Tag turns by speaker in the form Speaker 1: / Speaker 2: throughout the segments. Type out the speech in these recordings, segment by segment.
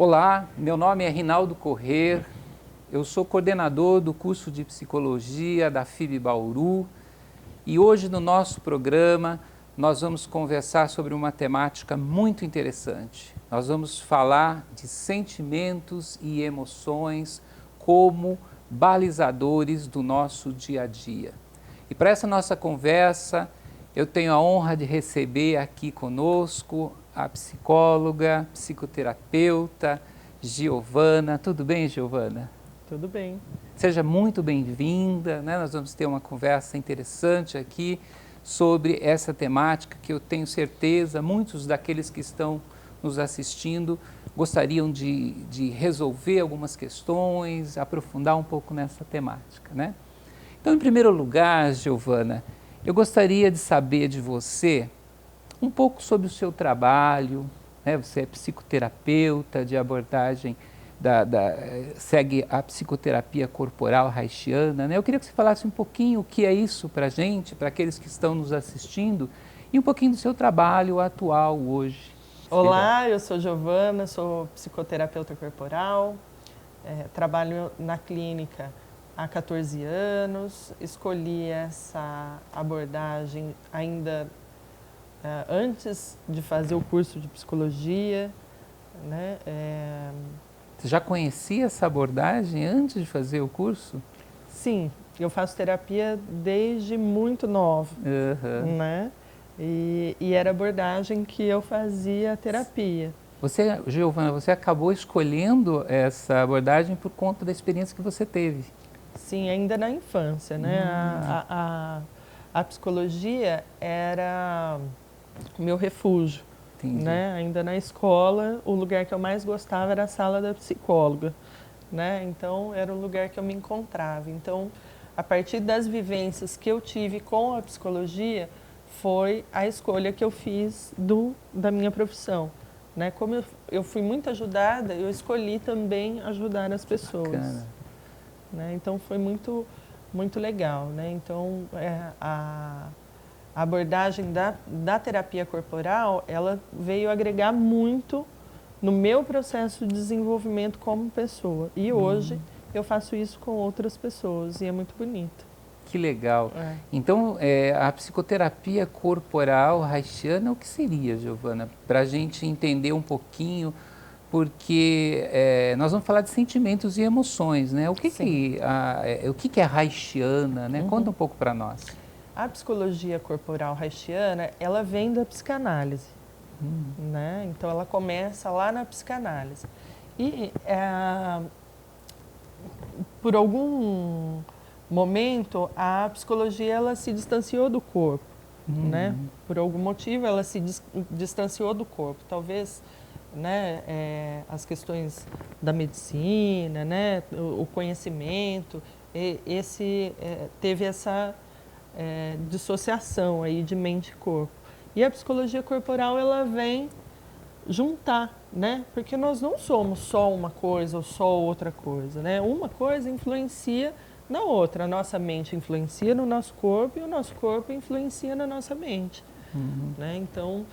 Speaker 1: Olá, meu nome é Rinaldo Corrêa, eu sou coordenador do curso de Psicologia da FIB Bauru e hoje no nosso programa nós vamos conversar sobre uma temática muito interessante. Nós vamos falar de sentimentos e emoções como balizadores do nosso dia a dia. E para essa nossa conversa, eu tenho a honra de receber aqui conosco a psicóloga, psicoterapeuta, Giovana. Tudo bem, Giovana?
Speaker 2: Tudo bem.
Speaker 1: Seja muito bem-vinda, né? Nós vamos ter uma conversa interessante aqui sobre essa temática que eu tenho certeza muitos daqueles que estão nos assistindo gostariam de resolver algumas questões, aprofundar um pouco nessa temática, né? Então, em primeiro lugar, Giovana, eu gostaria de saber de você um pouco sobre o seu trabalho, né? Você é psicoterapeuta de abordagem, segue a psicoterapia corporal haitiana, né? Eu queria que você falasse um pouquinho o que é isso para a gente, para aqueles que estão nos assistindo, e um pouquinho do seu trabalho atual hoje.
Speaker 2: Olá, eu sou Giovana, sou psicoterapeuta corporal, trabalho na clínica há 14 anos, escolhi essa abordagem ainda antes de fazer o curso de psicologia, né?
Speaker 1: Você já conhecia essa abordagem antes de fazer o curso?
Speaker 2: Sim, eu faço terapia desde muito nova, né? E era a abordagem que eu fazia terapia.
Speaker 1: Você, Giovana, você acabou escolhendo essa abordagem por conta da experiência que você teve.
Speaker 2: Sim, ainda na infância, né? A psicologia era o meu refúgio, né? Ainda na escola, o lugar que eu mais gostava era a sala da psicóloga, né? Então, era o lugar que eu me encontrava. Então, a partir das vivências que eu tive com a psicologia, foi a escolha que eu fiz da minha profissão, né? Como eu fui muito ajudada, eu escolhi também ajudar as pessoas.
Speaker 1: Bacana.
Speaker 2: Né? Então foi muito legal, né? Então a abordagem da terapia corporal, ela veio agregar muito no meu processo de desenvolvimento como pessoa. E hoje eu faço isso com outras pessoas e é muito bonito.
Speaker 1: Que legal. Então, a psicoterapia corporal haitiana, o que seria, Giovana? Para a gente entender um pouquinho, porque nós vamos falar de sentimentos e emoções, né? O que que é haitiana, né? Conta um pouco para nós.
Speaker 2: A psicologia corporal haitiana, ela vem da psicanálise, né? Então, ela começa lá na psicanálise. E por algum momento, a psicologia ela se distanciou do corpo, né? Por algum motivo, ela se distanciou do corpo. Talvez, né, as questões da medicina, né, o conhecimento, teve essa dissociação aí de mente e corpo. E a psicologia corporal, ela vem juntar, né? Porque nós não somos só uma coisa ou só outra coisa, né? Uma coisa influencia na outra. A nossa mente influencia no nosso corpo e o nosso corpo influencia na nossa mente. Né? Então,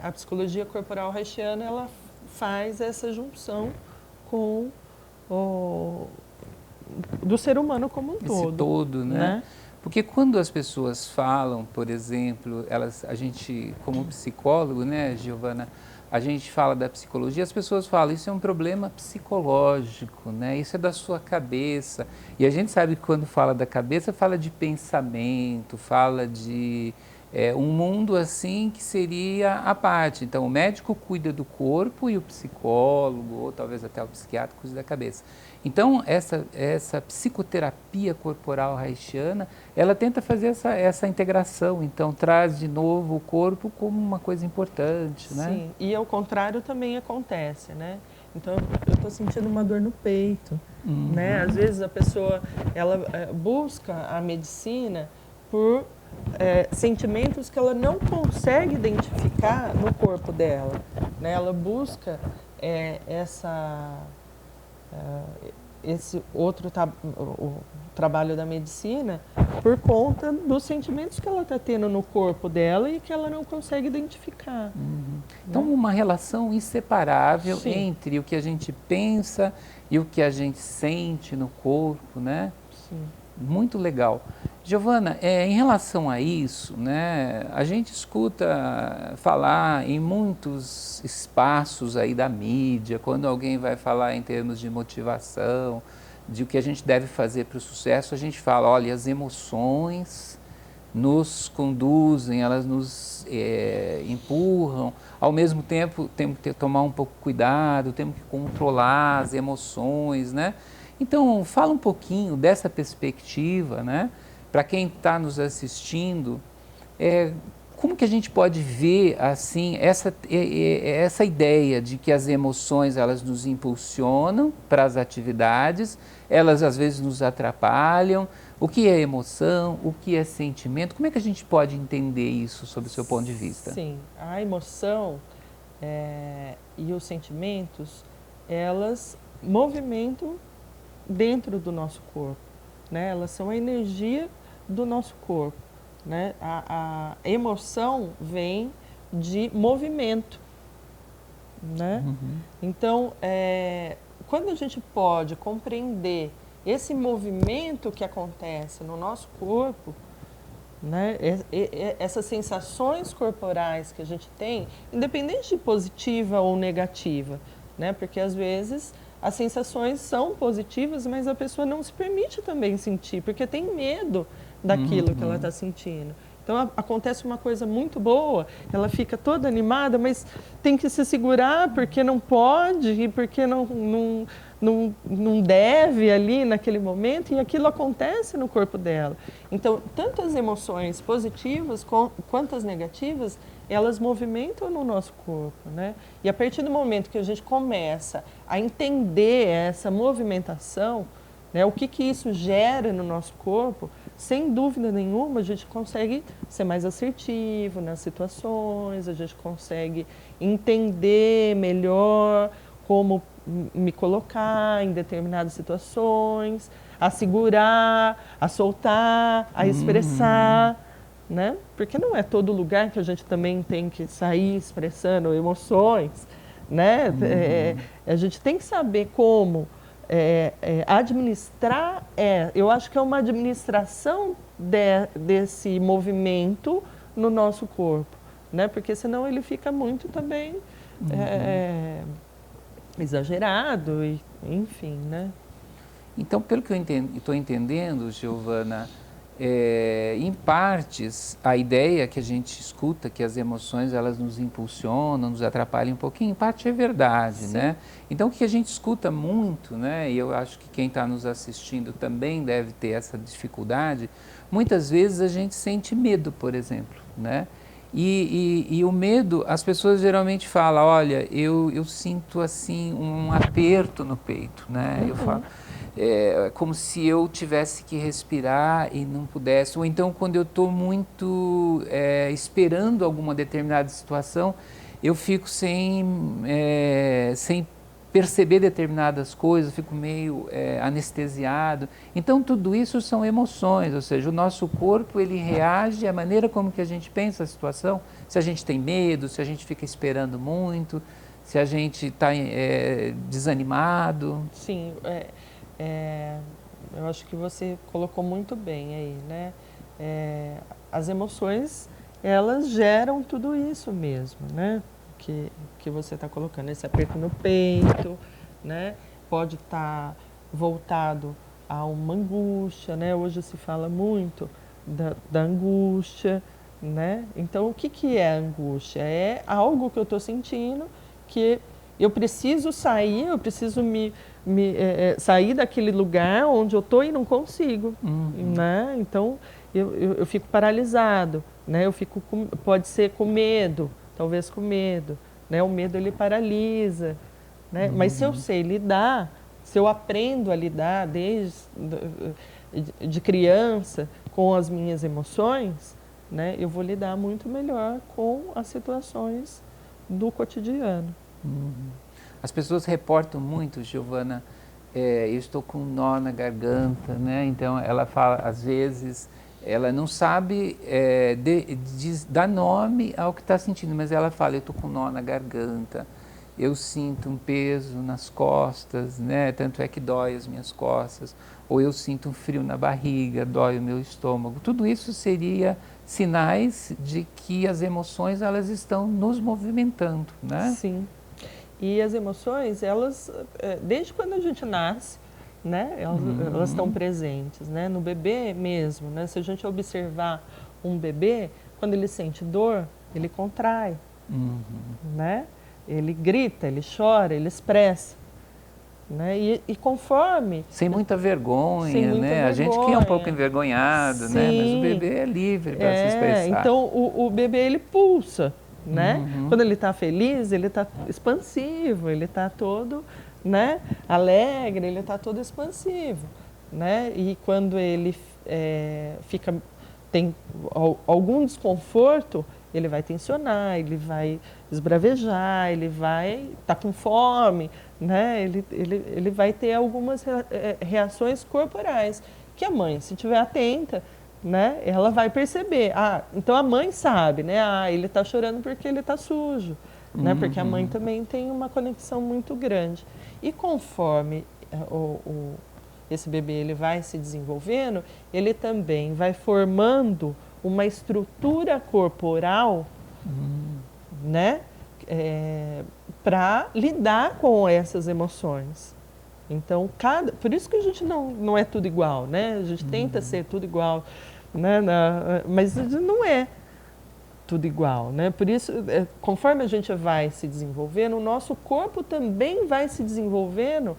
Speaker 2: a psicologia corporal haitiana, ela faz essa junção com do ser humano como um todo.
Speaker 1: Esse todo, né? Porque quando as pessoas falam, por exemplo, a gente, como psicólogo, né, Giovana, a gente fala da psicologia, as pessoas falam, isso é um problema psicológico, né? Isso é da sua cabeça. E a gente sabe que quando fala da cabeça, fala de pensamento, fala de um mundo assim que seria a parte. Então, o médico cuida do corpo e o psicólogo, ou talvez até o psiquiatra, cuida da cabeça. Então, essa psicoterapia corporal haitiana, ela tenta fazer essa integração, então traz de novo o corpo como uma coisa importante, né?
Speaker 2: Sim, e ao contrário também acontece, né? Então, eu estou sentindo uma dor no peito, né? Às vezes a pessoa, ela busca a medicina por sentimentos que ela não consegue identificar no corpo dela, né? Ela busca esse outro o trabalho da medicina por conta dos sentimentos que ela está tendo no corpo dela e que ela não consegue identificar.
Speaker 1: Então, uma relação inseparável
Speaker 2: Sim.
Speaker 1: entre o que a gente pensa e o que a gente sente no corpo, né?
Speaker 2: Sim.
Speaker 1: Muito legal. Giovana, em relação a isso, né, a gente escuta falar em muitos espaços aí da mídia, quando alguém vai falar em termos de motivação, de o que a gente deve fazer para o sucesso, a gente fala, olha, as emoções nos conduzem, elas nos empurram, ao mesmo tempo temos que tomar um pouco cuidado, temos que controlar as emoções, né? Então, fala um pouquinho dessa perspectiva, né? Para quem está nos assistindo, como que a gente pode ver assim essa ideia de que as emoções elas nos impulsionam para as atividades, elas às vezes nos atrapalham. O que é emoção? O que é sentimento? Como é que a gente pode entender isso sob o seu ponto de vista?
Speaker 2: Sim, a emoção e os sentimentos, elas movimentam dentro do nosso corpo, né? Elas são a energia do nosso corpo, né? A emoção vem de movimento, né? Então, quando a gente pode compreender esse movimento que acontece no nosso corpo, né? Essas sensações corporais que a gente tem, independente de positiva ou negativa, né? Porque às vezes as sensações são positivas, mas a pessoa não se permite também sentir, porque tem medo daquilo que ela está sentindo. Então acontece uma coisa muito boa, ela fica toda animada, mas tem que se segurar porque não pode e porque não deve ali naquele momento, e aquilo acontece no corpo dela. Então, tanto as emoções positivas quanto as negativas, elas movimentam no nosso corpo, né? E a partir do momento que a gente começa a entender essa movimentação, né, o que isso gera no nosso corpo, sem dúvida nenhuma, a gente consegue ser mais assertivo nas situações, a gente consegue entender melhor como me colocar em determinadas situações, a segurar, a soltar, a expressar, né? Porque não é todo lugar que a gente também tem que sair expressando emoções, né? A gente tem que saber como administrar, eu acho que é uma administração desse movimento no nosso corpo, né? Porque senão ele fica muito também exagerado, e, enfim, né?
Speaker 1: Então, pelo que eu estou entendendo, Giovana, em partes, a ideia que a gente escuta, que as emoções elas nos impulsionam, nos atrapalham um pouquinho, em parte é verdade,
Speaker 2: Sim.
Speaker 1: né? Então, o que a gente escuta muito, né, e eu acho que quem está nos assistindo também deve ter essa dificuldade, muitas vezes a gente sente medo, por exemplo, né? E o medo, as pessoas geralmente falam, olha, eu sinto assim um aperto no peito, né? Eu falo, como se eu tivesse que respirar e não pudesse. Ou então, quando eu estou muito esperando alguma determinada situação, eu fico sem perceber determinadas coisas, fico meio anestesiado. Então, tudo isso são emoções, ou seja, o nosso corpo ele reage à maneira como que a gente pensa a situação. Se a gente tem medo, se a gente fica esperando muito, se a gente está desanimado.
Speaker 2: Sim, eu acho que você colocou muito bem aí, né? As emoções, elas geram tudo isso mesmo, né? Que você está colocando, esse aperto no peito, né? Pode estar voltado a uma angústia, né? Hoje se fala muito da angústia, né? Então, o que é a angústia? É algo que eu estou sentindo que eu preciso sair, eu preciso sair daquele lugar onde eu estou e não consigo, né? Então, eu fico paralisado, né? Pode ser com medo, talvez com medo, né? O medo ele paralisa, né? Mas se eu sei lidar, se eu aprendo a lidar desde de criança com as minhas emoções, né? Eu vou lidar muito melhor com as situações do cotidiano.
Speaker 1: As pessoas reportam muito, Giovana, eu estou com um nó na garganta, né? Então ela fala, às vezes, ela não sabe dar nome ao que está sentindo, mas ela fala, eu estou com um nó na garganta, eu sinto um peso nas costas, né? Tanto é que dói as minhas costas, ou eu sinto um frio na barriga, dói o meu estômago. Tudo isso seria sinais de que as emoções elas estão nos movimentando, né?
Speaker 2: Sim. E as emoções, elas, desde quando a gente nasce, né, elas estão presentes, né? No bebê mesmo, né? Se a gente observar um bebê, quando ele sente dor, ele contrai, né? Ele grita, ele chora, ele expressa, né? E conforme...
Speaker 1: Sem muita vergonha,
Speaker 2: Sem muita
Speaker 1: né?
Speaker 2: vergonha.
Speaker 1: A gente que é um pouco envergonhado,
Speaker 2: Sim.
Speaker 1: né? Mas o bebê é livre para se expressar.
Speaker 2: Então, o bebê, ele pulsa, né? Quando ele está feliz, ele está expansivo, ele está todo, né, alegre, ele está todo expansivo, né? E quando ele tem algum desconforto, ele vai tensionar, ele vai esbravejar, ele vai estar com fome, né? Ele vai ter algumas reações corporais que a mãe, se estiver atenta, né, ela vai perceber. Então a mãe sabe, né? Ele está chorando porque ele está sujo, né? Porque a mãe também tem uma conexão muito grande. E conforme esse bebê ele vai se desenvolvendo, ele também vai formando uma estrutura corporal, né, para lidar com essas emoções. Então, por isso que a gente não é tudo igual, né? A gente tenta ser tudo igual, né? Mas não é tudo igual, né? Por isso, conforme a gente vai se desenvolvendo, o nosso corpo também vai se desenvolvendo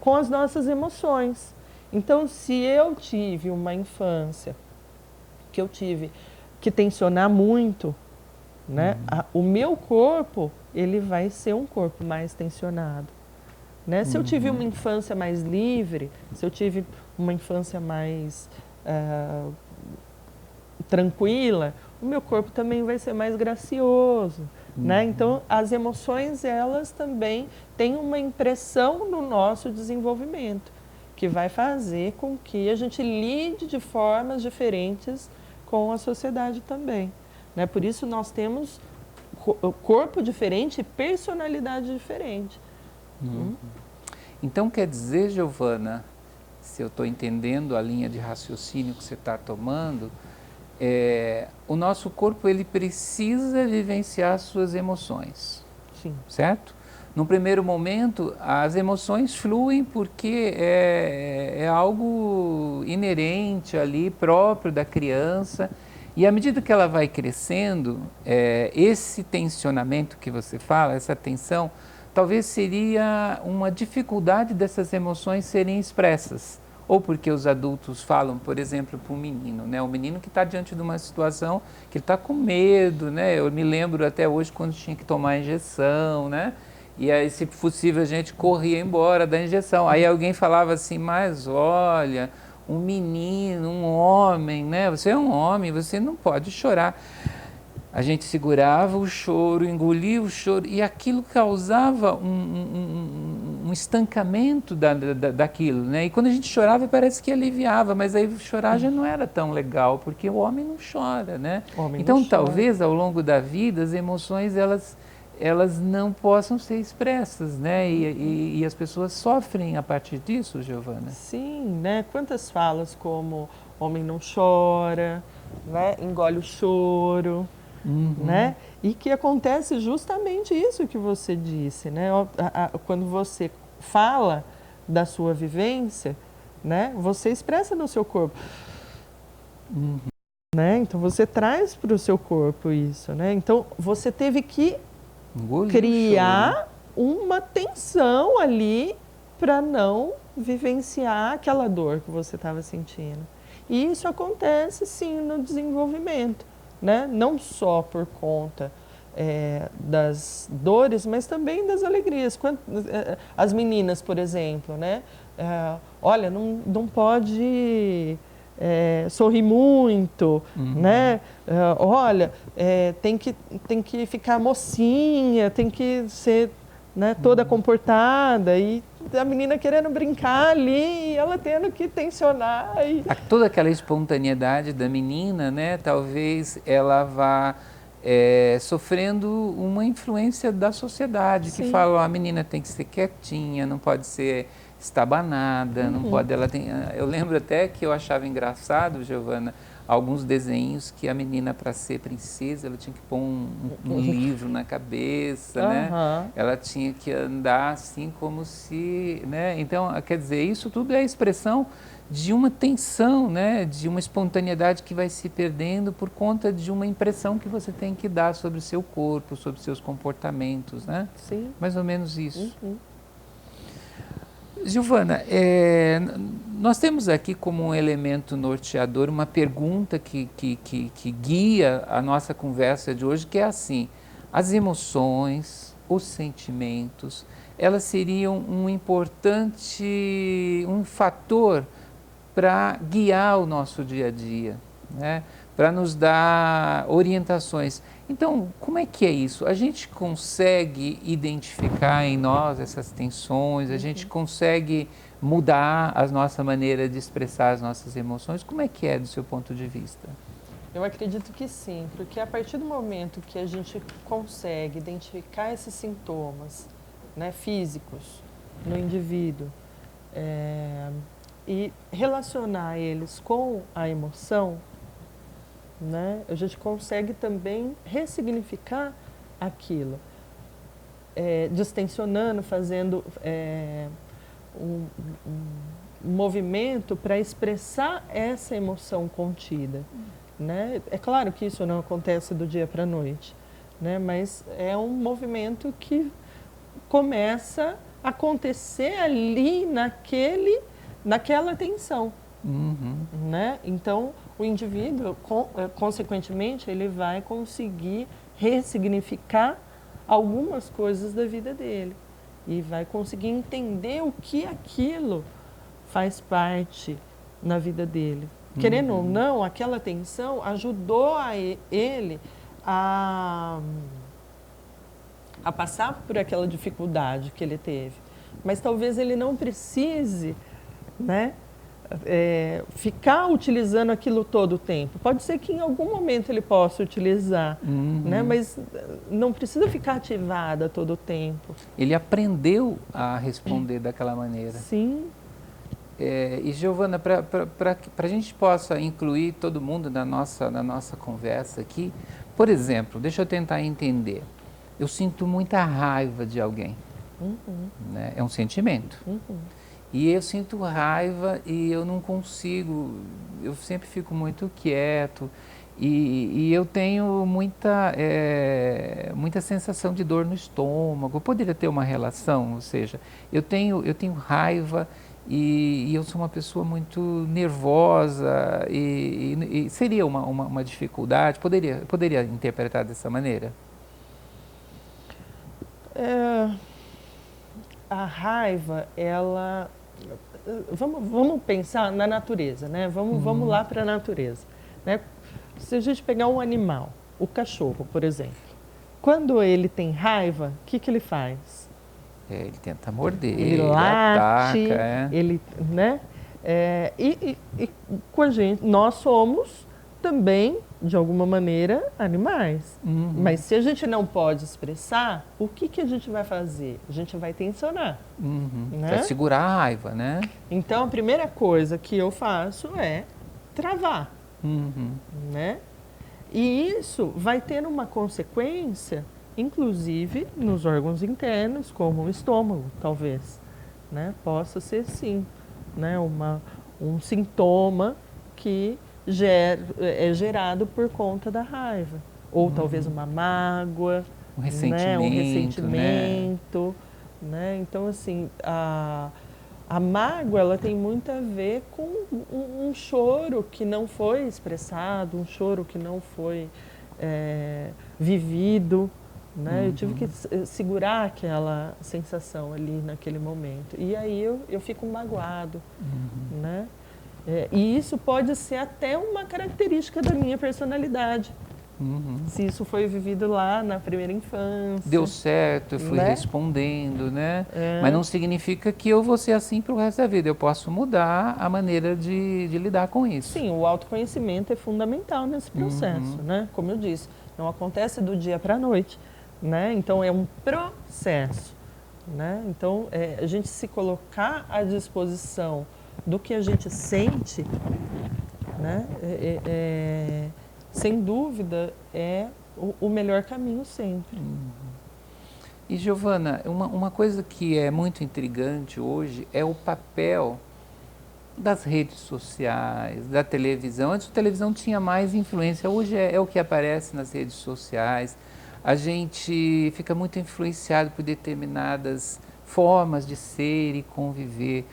Speaker 2: com as nossas emoções. Então, se eu tive uma infância que eu tive que tensionar muito, né? O meu corpo, ele vai ser um corpo mais tensionado. Né? Se eu tive uma infância mais livre, se eu tive uma infância mais tranquila, o meu corpo também vai ser mais gracioso. Né? Então, as emoções, elas também têm uma impressão no nosso desenvolvimento, que vai fazer com que a gente lide de formas diferentes com a sociedade também. Né? Por isso, nós temos corpo diferente e personalidade diferente.
Speaker 1: Então quer dizer, Giovana, se eu estou entendendo a linha de raciocínio que você está tomando, o nosso corpo ele precisa vivenciar suas emoções.
Speaker 2: Sim.
Speaker 1: Certo? No primeiro momento, as emoções fluem porque é algo inerente ali, próprio da criança. E à medida que ela vai crescendo, esse tensionamento que você fala, essa tensão, talvez seria uma dificuldade dessas emoções serem expressas. Ou porque os adultos falam, por exemplo, para um menino, né? O menino que está diante de uma situação que ele está com medo, né? Eu me lembro até hoje quando tinha que tomar a injeção, né? E aí, se possível, a gente corria embora da injeção. Aí alguém falava assim, mas olha, um menino, um homem, né? Você é um homem, você não pode chorar. A gente segurava o choro, engolia o choro, e aquilo causava um estancamento daquilo, né? E quando a gente chorava, parece que aliviava, mas aí chorar já não era tão legal, porque o homem não chora, né? Então, talvez, ao longo da vida, as emoções, elas não possam ser expressas, né? E as pessoas sofrem a partir disso, Giovana?
Speaker 2: Sim, né? Quantas falas como homem não chora, né? Engole o choro, né? E que acontece justamente isso que você disse, né? Quando você fala da sua vivência, né? Você expressa no seu corpo. Né? Então, você traz para o seu corpo isso, né? Então, você teve que criar uma tensão ali para não vivenciar aquela dor que você estava sentindo. E isso acontece, sim, no desenvolvimento, né? Não só por conta das dores, mas também das alegrias. As meninas, por exemplo, né? Olha, não pode sorrir muito, né? Olha, tem que ficar mocinha, tem que ser né, toda comportada, e a menina querendo brincar ali, e ela tendo que tensionar.
Speaker 1: Toda aquela espontaneidade da menina, né, talvez ela vá sofrendo uma influência da sociedade, que fala, ó, a menina tem que ser quietinha, não pode ser estabanada, não pode, ela tem... Eu lembro até que eu achava engraçado, Giovana, alguns desenhos que a menina, para ser princesa, ela tinha que pôr um livro na cabeça, né? Ela tinha que andar assim como se, né? Então, quer dizer, isso tudo é a expressão de uma tensão, né? De uma espontaneidade que vai se perdendo por conta de uma impressão que você tem que dar sobre o seu corpo, sobre os seus comportamentos, né?
Speaker 2: Sim.
Speaker 1: Mais ou menos isso. Giovana, nós temos aqui como um elemento norteador uma pergunta que guia a nossa conversa de hoje, que é assim: as emoções, os sentimentos, elas seriam um fator para guiar o nosso dia a dia, né? Para nos dar orientações. Então, como é que é isso? A gente consegue identificar em nós essas tensões? A gente consegue mudar a nossa maneira de expressar as nossas emoções? Como é que é do seu ponto de vista?
Speaker 2: Eu acredito que sim, porque a partir do momento que a gente consegue identificar esses sintomas, né, físicos no indivíduo, e relacionar eles com a emoção, né, a gente consegue também ressignificar aquilo, distensionando, fazendo um movimento para expressar essa emoção contida, né? É claro que isso não acontece do dia para a noite, né, mas é um movimento que começa a acontecer ali naquela tensão. Né? Então, o indivíduo, consequentemente, ele vai conseguir ressignificar algumas coisas da vida dele e vai conseguir entender o que aquilo faz parte na vida dele. Querendo ou não, aquela tensão ajudou ele a passar por aquela dificuldade que ele teve. Mas talvez ele não precise, né, ficar utilizando aquilo todo o tempo. Pode ser que em algum momento ele possa utilizar, né? Mas não precisa ficar ativada todo o tempo.
Speaker 1: Ele aprendeu a responder daquela maneira.
Speaker 2: Sim.
Speaker 1: E Giovana, para a gente possa incluir todo mundo na nossa conversa aqui, por exemplo, deixa eu tentar entender. Eu sinto muita raiva de alguém, né? É um sentimento. E eu sinto raiva e eu não consigo, eu sempre fico muito quieto e eu tenho muita sensação de dor no estômago. Poderia ter uma relação, ou seja, eu tenho raiva e eu sou uma pessoa muito nervosa e seria uma dificuldade? Poderia interpretar dessa maneira?
Speaker 2: A raiva, ela... Vamos pensar na natureza, né? Vamos lá para a natureza, né? Se a gente pegar um animal, o cachorro, por exemplo, quando ele tem raiva, o que ele faz?
Speaker 1: Ele tenta morder,
Speaker 2: ele late,
Speaker 1: ataca.
Speaker 2: Ele, né? E com a gente, nós somos também, de alguma maneira, animais. Mas se a gente não pode expressar, o que a gente vai fazer? A gente vai tensionar. Né?
Speaker 1: Para segurar a raiva, né?
Speaker 2: Então, a primeira coisa que eu faço é travar. Né? E isso vai ter uma consequência, inclusive nos órgãos internos, como o estômago, talvez. Né? Possa ser, sim, né? Um sintoma que é gerado por conta da raiva. Ou talvez uma mágoa,
Speaker 1: um ressentimento.
Speaker 2: Né? Um ressentimento, né? Então, assim, a mágoa, ela tem muito a ver com um choro que não foi expressado, um choro que não foi vivido. Né? Eu tive que segurar aquela sensação ali naquele momento. E aí eu fico magoado. Né? E isso pode ser até uma característica da minha personalidade. Se isso foi vivido lá na primeira infância.
Speaker 1: Deu certo, eu fui
Speaker 2: Né?
Speaker 1: respondendo, né? Mas não significa que eu vou ser assim para o resto da vida. Eu posso mudar a maneira de lidar com isso.
Speaker 2: Sim, o autoconhecimento é fundamental nesse processo, né? Como eu disse, não acontece do dia para a noite, né? Então é um processo, né? Então a gente se colocar à disposição do que a gente sente, né? Sem dúvida é o melhor caminho sempre.
Speaker 1: E Giovana, uma coisa que é muito intrigante hoje é o papel das redes sociais, da televisão. Antes a televisão tinha mais influência, hoje é o que aparece nas redes sociais. A gente fica muito influenciado por determinadas formas de ser e conviver.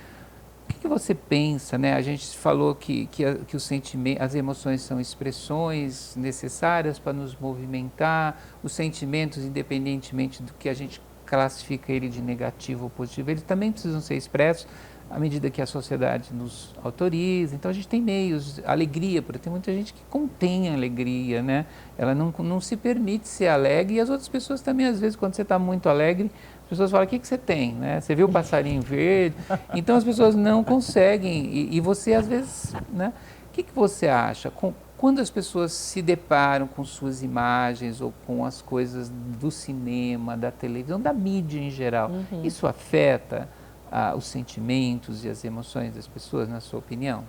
Speaker 1: O que você pensa, né? A gente falou que o sentimento, as emoções são expressões necessárias para nos movimentar, os sentimentos, independentemente do que a gente classifica ele de negativo ou positivo, eles também precisam ser expressos à medida que a sociedade nos autoriza. Então a gente tem meios, alegria, porque tem muita gente que contém a alegria, né? Ela não se permite ser alegre, e as outras pessoas também, às vezes, quando você está muito alegre, as pessoas falam: o que você tem? Né? Você viu o passarinho verde? Então as pessoas não conseguem, e você às vezes, né? O que você acha? Quando as pessoas se deparam com suas imagens ou com as coisas do cinema, da televisão, da mídia em geral, isso afeta os sentimentos e as emoções das pessoas, na sua opinião?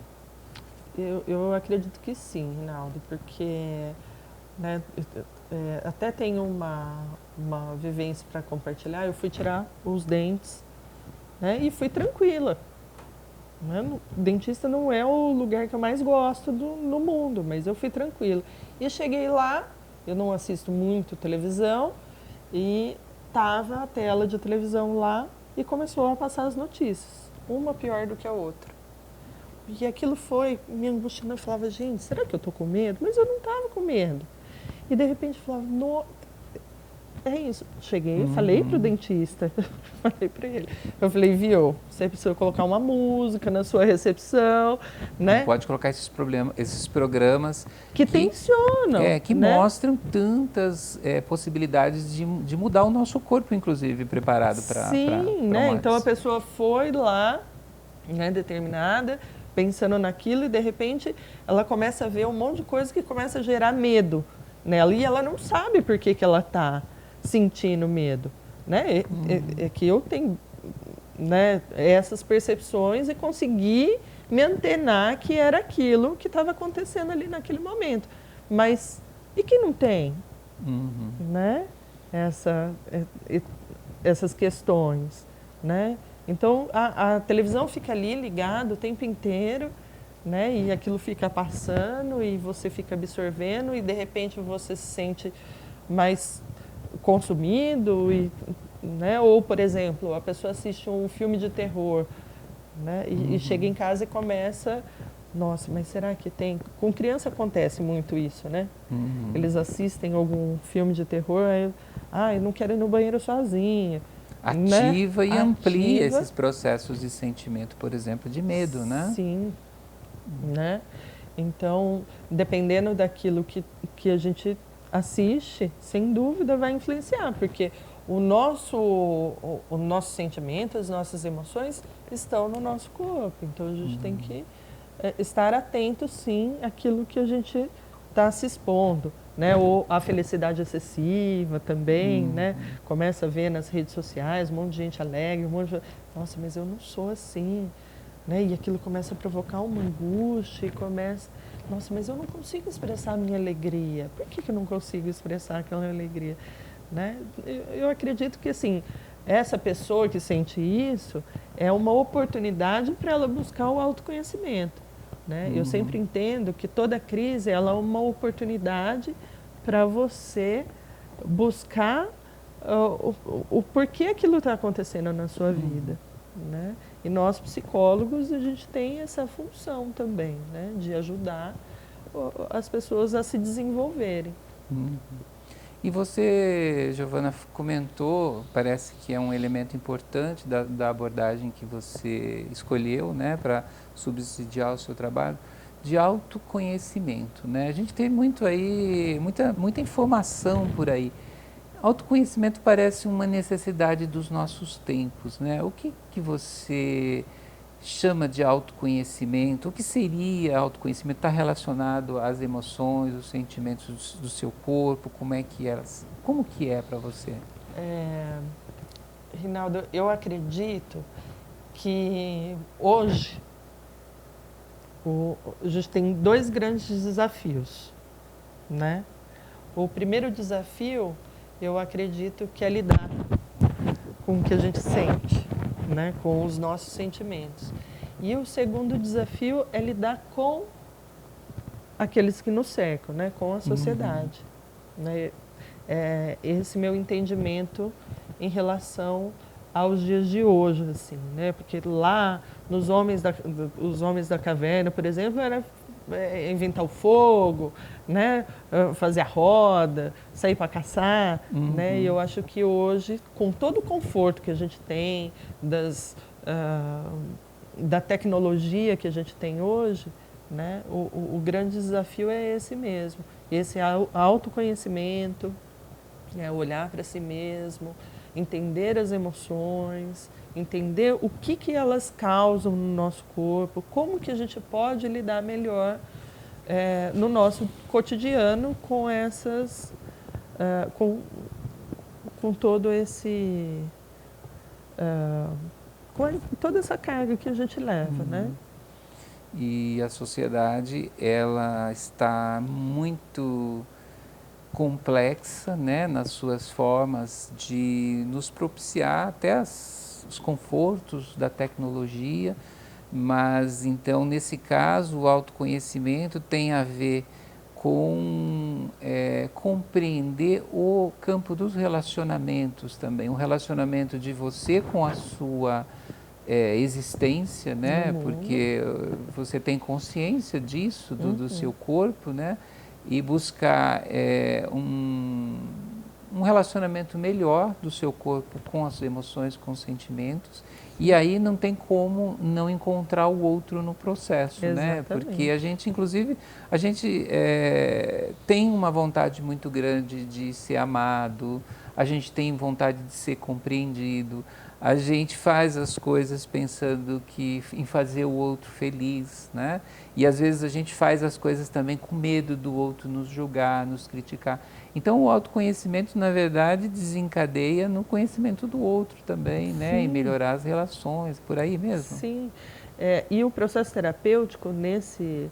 Speaker 2: Eu acredito que sim, Rinaldo, porque né, até tenho uma vivência para compartilhar. Eu fui tirar os dentes, né, e fui tranquila. Né? O dentista não é o lugar que eu mais gosto no mundo, mas eu fui tranquila. E cheguei lá, eu não assisto muito televisão, e tava a tela de televisão lá e começou a passar as notícias, uma pior do que a outra. E aquilo foi me angustiando. Eu falava: gente, será que eu tô com medo? Mas eu não tava com medo. E de repente eu falava: no... é isso. Cheguei, falei pro dentista, falei para ele. Eu falei: viu, você precisa colocar uma música na sua recepção, né?
Speaker 1: Não pode colocar esses programas
Speaker 2: que tensionam,
Speaker 1: que
Speaker 2: né?
Speaker 1: mostram tantas possibilidades de mudar o nosso corpo, inclusive, preparado para
Speaker 2: Sim, né? Então a pessoa foi lá, né, determinada, pensando naquilo, e de repente ela começa a ver um monte de coisa que começa a gerar medo nela, e ela não sabe por que ela está sentindo medo, né? É que eu tenho, né, essas percepções e consegui me antenar que era aquilo que estava acontecendo ali naquele momento. Mas e quem não tem, né? Essas questões, né? Então a televisão fica ali ligada o tempo inteiro, né? E aquilo fica passando e você fica absorvendo, e de repente você se sente mais consumido, né? Ou, por exemplo, a pessoa assiste um filme de terror, né? E chega em casa e começa: nossa, mas será que tem? Com criança acontece muito isso, né? Eles assistem algum filme de terror, aí, eu não quero ir no banheiro sozinha.
Speaker 1: Ativa, né? E amplia
Speaker 2: Ativa
Speaker 1: esses processos de sentimento, por exemplo, de medo, né?
Speaker 2: Sim, né? Então, dependendo daquilo que a gente assiste, sem dúvida vai influenciar, porque o nosso sentimento, as nossas emoções estão no nosso corpo. Então a gente tem que estar atento, sim, àquilo que a gente está se expondo, né? Ou a felicidade excessiva também, né? Começa a ver nas redes sociais um monte de gente alegre, nossa, mas eu não sou assim, né? E aquilo começa a provocar uma angústia, e começa: nossa, mas eu não consigo expressar a minha alegria. Por que eu não consigo expressar aquela alegria? Né? Eu acredito que, assim, essa pessoa que sente isso é uma oportunidade para ela buscar o autoconhecimento, né? Eu sempre entendo que toda crise ela é uma oportunidade para você buscar o porquê aquilo está acontecendo na sua vida, né? E nós, psicólogos, a gente tem essa função também, né? De ajudar as pessoas a se desenvolverem.
Speaker 1: E você, Giovana, comentou, parece que é um elemento importante da abordagem que você escolheu, né, para subsidiar o seu trabalho, de autoconhecimento, né? A gente tem muito aí, muita informação por aí. Autoconhecimento parece uma necessidade dos nossos tempos, né? O que você chama de autoconhecimento? O que seria autoconhecimento? Está relacionado às emoções, os sentimentos do seu corpo? Como que é para você?
Speaker 2: Rinaldo, eu acredito que hoje a gente tem dois grandes desafios, né? O primeiro desafio, eu acredito que é lidar com o que a gente sente, né? Com os nossos sentimentos. E o segundo desafio é lidar com aqueles que nos cercam, né? Com a sociedade. Né? Esse meu entendimento em relação aos dias de hoje, assim, né? Porque lá, os homens da caverna, por exemplo, era inventar o fogo, né? Fazer a roda, sair para caçar, né? E eu acho que hoje, com todo o conforto que a gente tem, da tecnologia que a gente tem hoje, né? O grande desafio é esse mesmo, esse autoconhecimento, olhar para si mesmo, entender as emoções, entender o que elas causam no nosso corpo, como que a gente pode lidar melhor no nosso cotidiano com essas, com todo esse, com toda essa carga que a gente leva, né?
Speaker 1: E a sociedade, ela está muito complexa, né, nas suas formas de nos propiciar até os confortos da tecnologia, mas então nesse caso o autoconhecimento tem a ver com compreender o campo dos relacionamentos também, o relacionamento de você com a sua existência, né, porque você tem consciência disso, do seu corpo, né, e buscar um relacionamento melhor do seu corpo com as emoções, com os sentimentos, e aí não tem como não encontrar o outro no processo, né? Porque a gente, inclusive, tem uma vontade muito grande de ser amado, a gente tem vontade de ser compreendido, a gente faz as coisas pensando em fazer o outro feliz, né? E às vezes a gente faz as coisas também com medo do outro nos julgar, nos criticar. Então o autoconhecimento, na verdade, desencadeia no conhecimento do outro também, né? Sim. E melhorar as relações, por aí mesmo.
Speaker 2: Sim, e o processo terapêutico nesse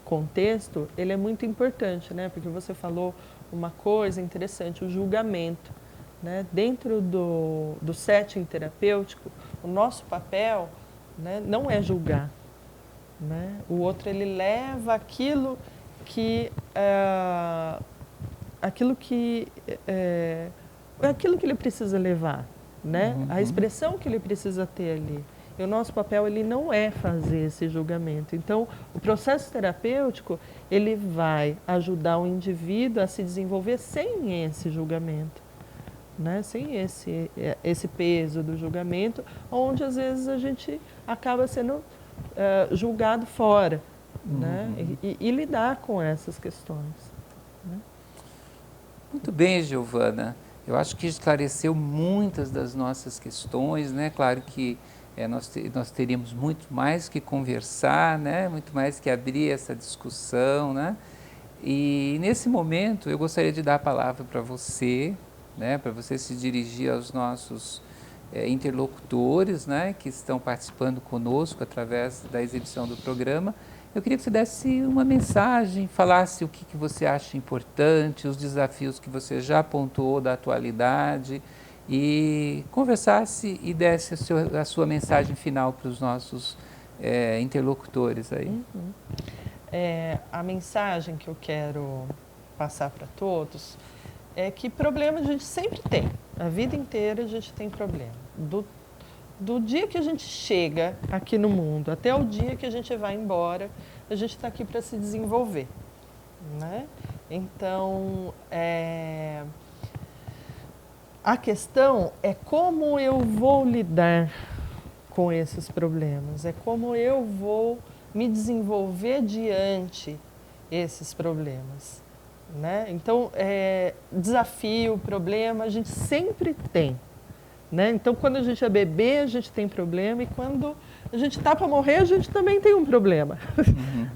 Speaker 2: contexto, ele é muito importante, né? Porque você falou uma coisa interessante, o julgamento. Né? Dentro do setting terapêutico, o nosso papel, né, não é julgar. Né? O outro, ele leva aquilo que ele precisa levar, né? A expressão que ele precisa ter ali. E o nosso papel, ele não é fazer esse julgamento. Então, o processo terapêutico, ele vai ajudar o indivíduo a se desenvolver sem esse julgamento. Né? Sem esse peso do julgamento, onde às vezes a gente acaba sendo julgado fora, né? E lidar com essas questões. Né?
Speaker 1: Muito bem, Giovana. Eu acho que esclareceu muitas das nossas questões, né? Claro que nós teríamos muito mais que conversar, né? Muito mais que abrir essa discussão, né? E nesse momento eu gostaria de dar a palavra para você, né, para você se dirigir aos nossos interlocutores, né, que estão participando conosco através da exibição do programa. Eu queria que você desse uma mensagem, falasse o que você acha importante, os desafios que você já pontuou da atualidade e conversasse e desse a sua mensagem final para os nossos interlocutores aí.
Speaker 2: A mensagem que eu quero passar para todos é que problema a gente sempre tem. A vida inteira a gente tem problema. Do dia que a gente chega aqui no mundo até o dia que a gente vai embora, a gente está aqui para se desenvolver. Né? Então, a questão é como eu vou lidar com esses problemas, é como eu vou me desenvolver diante esses problemas, né? Então, desafio, problema, a gente sempre tem, né? Então, quando a gente é bebê, a gente tem problema, e quando a gente está para morrer, a gente também tem um problema,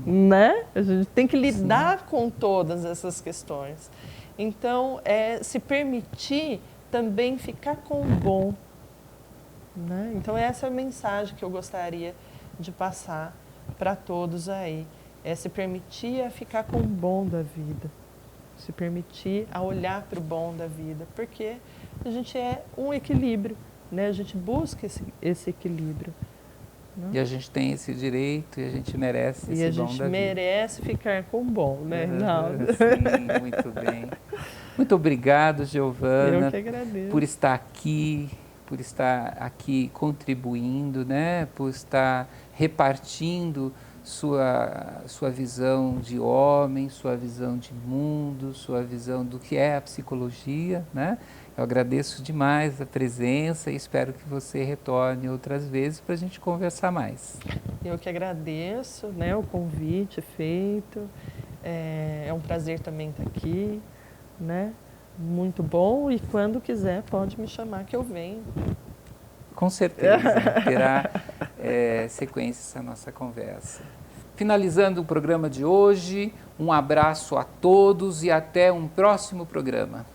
Speaker 2: né? A gente tem que lidar com todas essas questões. Então, se permitir também ficar com o bom, né? Então, essa é a mensagem que eu gostaria de passar para todos aí. É se permitir a ficar com o bom da vida. Se permitir a olhar para o bom da vida. Porque a gente é um equilíbrio, né? A gente busca esse equilíbrio. Né?
Speaker 1: E a gente tem esse direito e a gente merece esse bom da vida.
Speaker 2: E a gente merece ficar com o bom, né, Reinaldo?
Speaker 1: Sim, muito bem. Muito obrigado, Giovana,
Speaker 2: eu que agradeço.
Speaker 1: por estar aqui contribuindo, né? Por estar repartindo sua visão de homem, sua visão de mundo, sua visão do que é a psicologia, né? Eu agradeço demais a presença e espero que você retorne outras vezes para a gente conversar mais.
Speaker 2: Eu que agradeço, né, o convite feito. É um prazer também estar aqui, né? Muito bom, e quando quiser pode me chamar que eu venho.
Speaker 1: Com certeza, terá sequência essa nossa conversa. Finalizando o programa de hoje, um abraço a todos e até um próximo programa.